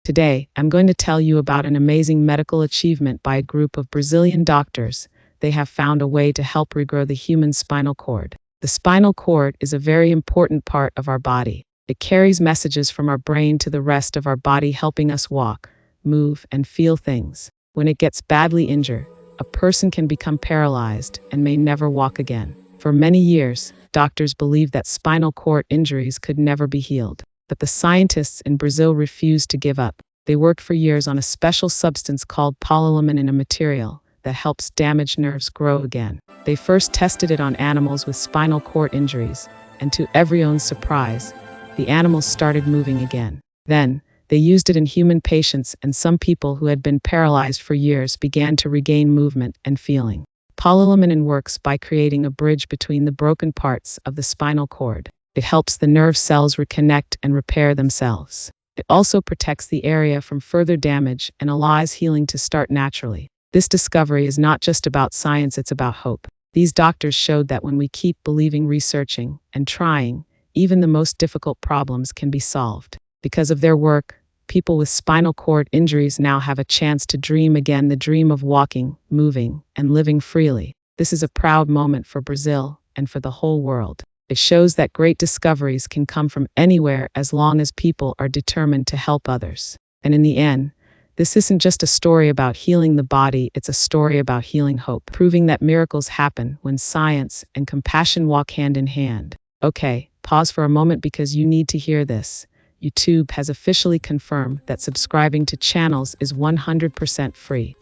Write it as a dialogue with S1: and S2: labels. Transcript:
S1: Today, I'm going to tell you about an amazing medical achievement by a group of Brazilian doctors. They have found a way to help regrow the human spinal cord. The spinal cord is a very important part of our body. It carries messages from our brain to the rest of our body, helping us walk, move, and feel things. When it gets badly injured, a person can become paralyzed and may never walk again. For many years, doctors believed that spinal cord injuries could never be healed. But the scientists in Brazil refused to give up. They worked for years on a special substance called polylaminin, a material that helps damaged nerves grow again. They first tested it on animals with spinal cord injuries, and to everyone's surprise, the animals started moving again. Then, they used it in human patients, and some people who had been paralyzed for years began to regain movement and feeling. Polylaminin works by creating a bridge between the broken parts of the spinal cord. It helps the nerve cells reconnect and repair themselves. It also protects the area from further damage and allows healing to start naturally. This discovery is not just about science, it's about hope. These doctors showed that when we keep believing, researching, and trying, even the most difficult problems can be solved. Because of their work, people with spinal cord injuries now have a chance to dream again, the dream of walking, moving, and living freely. This is a proud moment for Brazil and for the whole world. It shows that great discoveries can come from anywhere as long as people are determined to help others. And in the end, this isn't just a story about healing the body, it's a story about healing hope, proving that miracles happen when science and compassion walk hand in hand. Okay, pause for a moment because you need to hear this. YouTube has officially confirmed that subscribing to channels is 100% free.